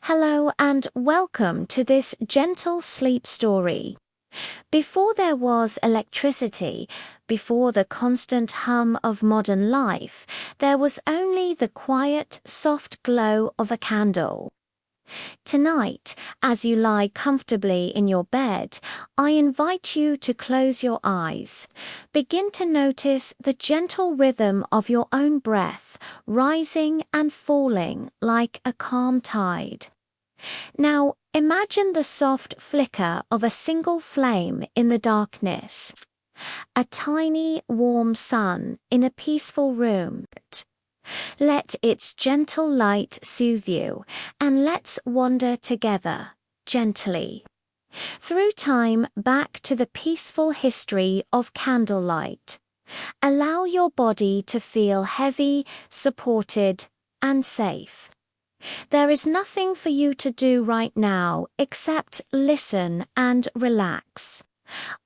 Hello and welcome to this gentle sleep story. Before there was electricity, before the constant hum of modern life, there was only the quiet, soft glow of a candle. Tonight, as you lie comfortably in your bed, I invite you to close your eyes. Begin to notice the gentle rhythm of your own breath, rising and falling like a calm tide. Now, imagine the soft flicker of a single flame in the darkness. A tiny, warm sun in a peaceful room. Let its gentle light soothe you, and let's wander together, gently, through time back to the peaceful history of candlelight. Allow your body to feel heavy, supported, and safe. There is nothing for you to do right now except listen and relax.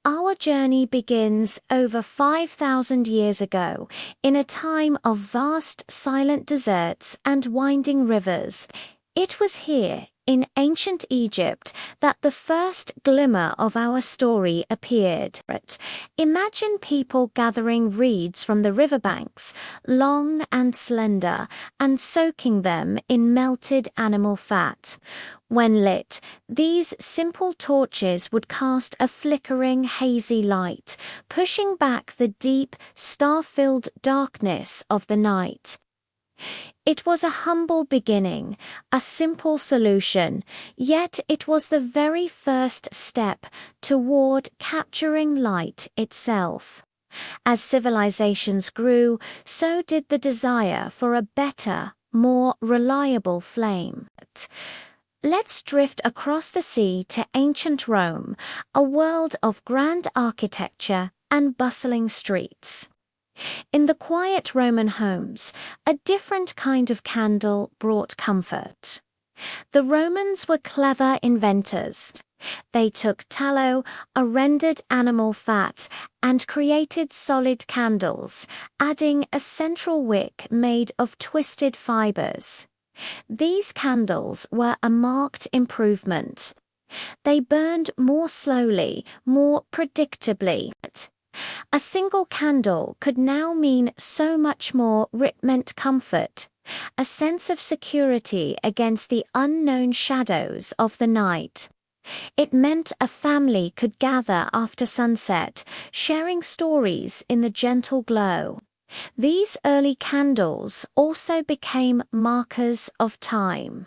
Our journey begins over 5,000 years ago, in a time of vast silent deserts and winding rivers. It was here, in ancient Egypt, that the first glimmer of our story appeared. Imagine people gathering reeds from the riverbanks, long and slender, and soaking them in melted animal fat. When lit, these simple torches would cast a flickering, hazy light, pushing back the deep, star-filled darkness of the night. It was a humble beginning, a simple solution, yet it was the very first step toward capturing light itself. As civilizations grew, so did the desire for a better, more reliable flame. Let's drift across the sea to ancient Rome, a world of grand architecture and bustling streets. In the quiet Roman homes, a different kind of candle brought comfort. The Romans were clever inventors. They took tallow, a rendered animal fat, and created solid candles, adding a central wick made of twisted fibers. These candles were a marked improvement. They burned more slowly, more predictably. A single candle could now mean so much more. It meant comfort, a sense of security against the unknown shadows of the night. It meant a family could gather after sunset, sharing stories in the gentle glow. These early candles also became markers of time.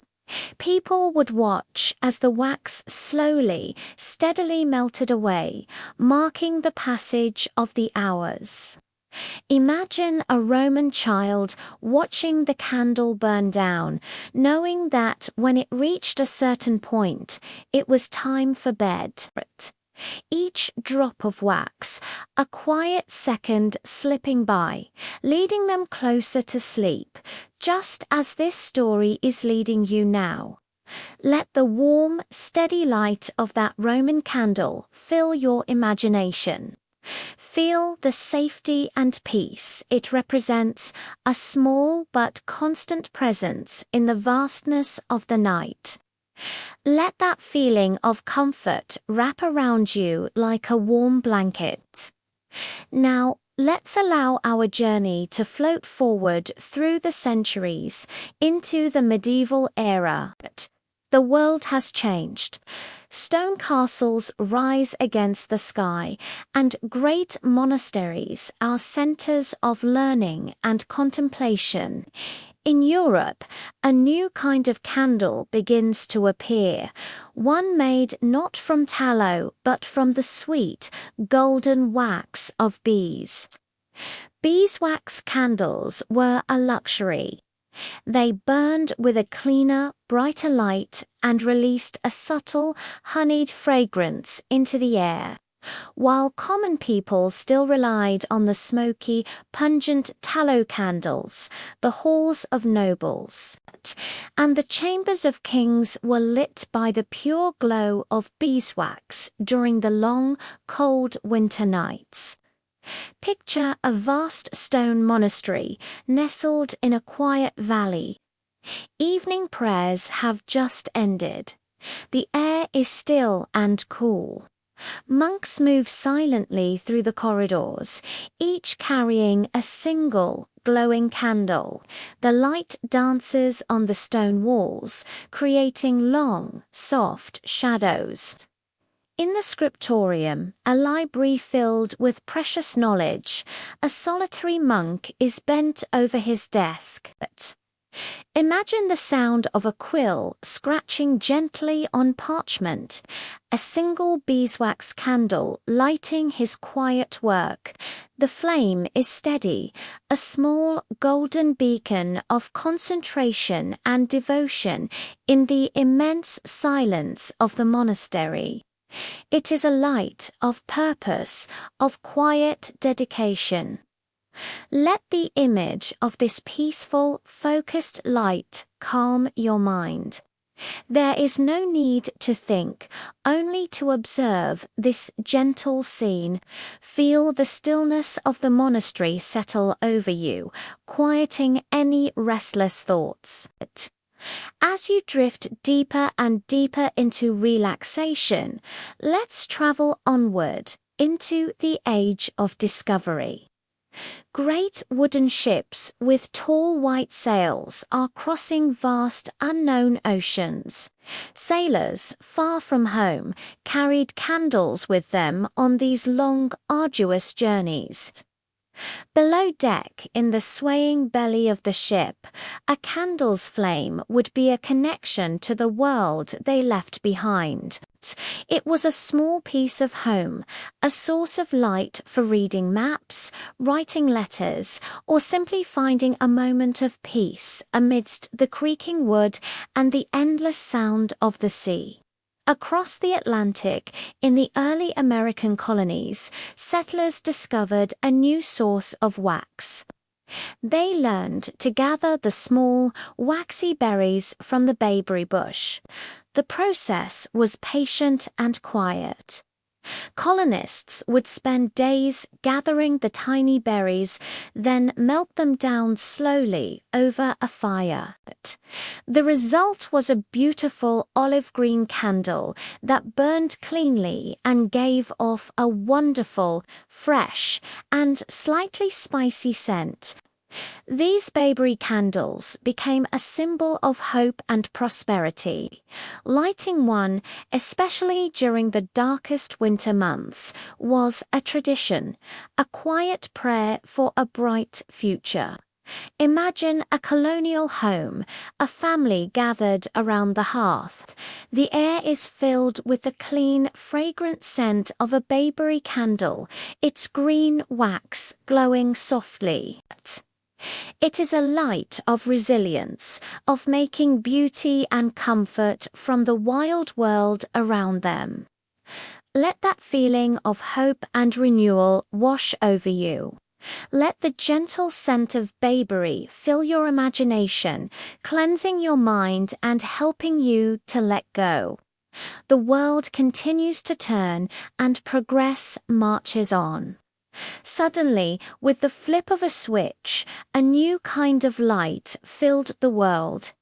People would watch as the wax slowly, steadily melted away, marking the passage of the hours. Imagine a Roman child watching the candle burn down, knowing that when it reached a certain point, it was time for bed. Each drop of wax, a quiet second slipping by, leading them closer to sleep, just as this story is leading you now. Let the warm, steady light of that Roman candle fill your imagination. Feel the safety and peace it represents, a small but constant presence in the vastness of the night. Let that feeling of comfort wrap around you like a warm blanket. Now, let's allow our journey to float forward through the centuries into the medieval era. The world has changed. Stone castles rise against the sky, and great monasteries are centers of learning and contemplation. In Europe, a new kind of candle begins to appear, one made not from tallow but from the sweet, golden wax of bees. Beeswax candles were a luxury. They burned with a cleaner, brighter light and released a subtle, honeyed fragrance into the air. While common people still relied on the smoky, pungent tallow candles, the halls of nobles and the chambers of kings were lit by the pure glow of beeswax during the long, cold winter nights. Picture a vast stone monastery nestled in a quiet valley. Evening prayers have just ended. The air is still and cool. Monks move silently through the corridors, each carrying a single glowing candle. The light dances on the stone walls, creating long, soft shadows. In the scriptorium, a library filled with precious knowledge, a solitary monk is bent over his desk. Imagine the sound of a quill scratching gently on parchment, a single beeswax candle lighting his quiet work. The flame is steady, a small golden beacon of concentration and devotion in the immense silence of the monastery. It is a light of purpose, of quiet dedication. Let the image of this peaceful, focused light calm your mind. There is no need to think, only to observe this gentle scene. Feel the stillness of the monastery settle over you, quieting any restless thoughts. As you drift deeper and deeper into relaxation, let's travel onward into the age of discovery. Great wooden ships with tall white sails are crossing vast unknown oceans. Sailors, far from home, carried candles with them on these long, arduous journeys. Below deck, in the swaying belly of the ship, a candle's flame would be a connection to the world they left behind. It was a small piece of home, a source of light for reading maps, writing letters, or simply finding a moment of peace amidst the creaking wood and the endless sound of the sea. Across the Atlantic, in the early American colonies, settlers discovered a new source of wax. They learned to gather the small, waxy berries from the bayberry bush. The process was patient and quiet. Colonists would spend days gathering the tiny berries, then melt them down slowly over a fire. The result was a beautiful olive-green candle that burned cleanly and gave off a wonderful, fresh, and slightly spicy scent. These bayberry candles became a symbol of hope and prosperity. Lighting one, especially during the darkest winter months, was a tradition, a quiet prayer for a bright future. Imagine a colonial home, a family gathered around the hearth. The air is filled with the clean, fragrant scent of a bayberry candle, its green wax glowing softly. It is a light of resilience, of making beauty and comfort from the wild world around them. Let that feeling of hope and renewal wash over you. Let the gentle scent of bayberry fill your imagination, cleansing your mind and helping you to let go. The world continues to turn and progress marches on. Suddenly, with the flip of a switch, a new kind of light filled the world.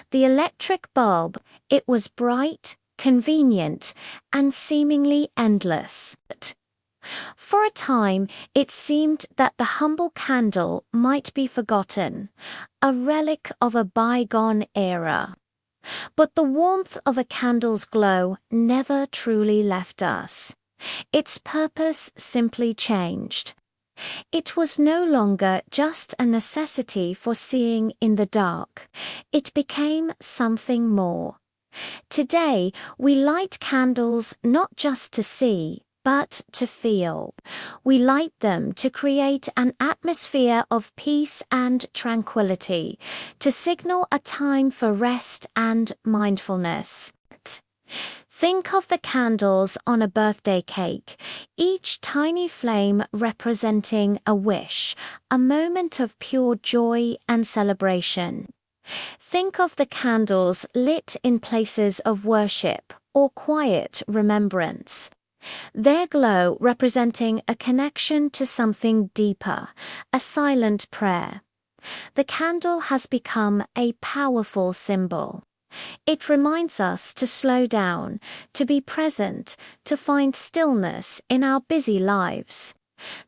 The electric bulb. It was bright, convenient, and seemingly endless. For a time, it seemed that the humble candle might be forgotten, a relic of a bygone era. But the warmth of a candle's glow never truly left us. Its purpose simply changed. It was no longer just a necessity for seeing in the dark. It became something more. Today, we light candles not just to see, but to feel. We light them to create an atmosphere of peace and tranquility, to signal a time for rest and mindfulness. Think of the candles on a birthday cake, each tiny flame representing a wish, a moment of pure joy and celebration. Think of the candles lit in places of worship or quiet remembrance. Their glow representing a connection to something deeper, a silent prayer. The candle has become a powerful symbol. It reminds us to slow down, to be present, to find stillness in our busy lives.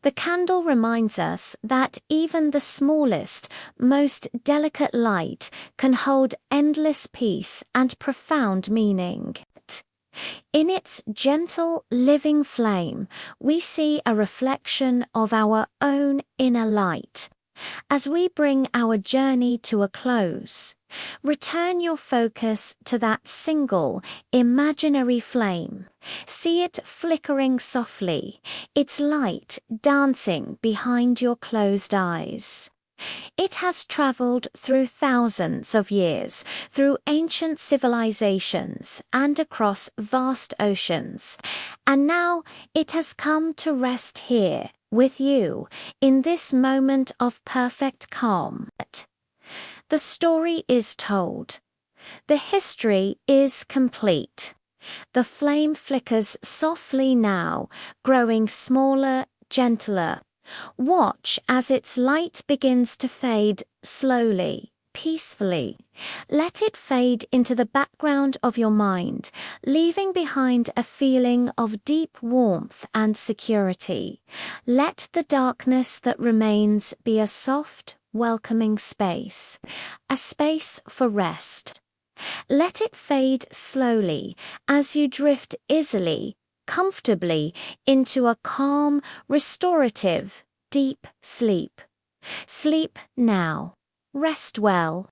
The candle reminds us that even the smallest, most delicate light can hold endless peace and profound meaning. In its gentle, living flame, we see a reflection of our own inner light. As we bring our journey to a close, return your focus to that single, imaginary flame. See it flickering softly, its light dancing behind your closed eyes. It has traveled through thousands of years, through ancient civilizations and across vast oceans, and now it has come to rest here with you in this moment of perfect calm. The story is told. The history is complete. The flame flickers softly now, growing smaller, gentler. Watch as its light begins to fade slowly, peacefully. Let it fade into the background of your mind, leaving behind a feeling of deep warmth and security. Let the darkness that remains be a soft, welcoming space, a space for rest. Let it fade slowly as you drift easily, comfortably into a calm, restorative, deep sleep. Sleep now. Rest well.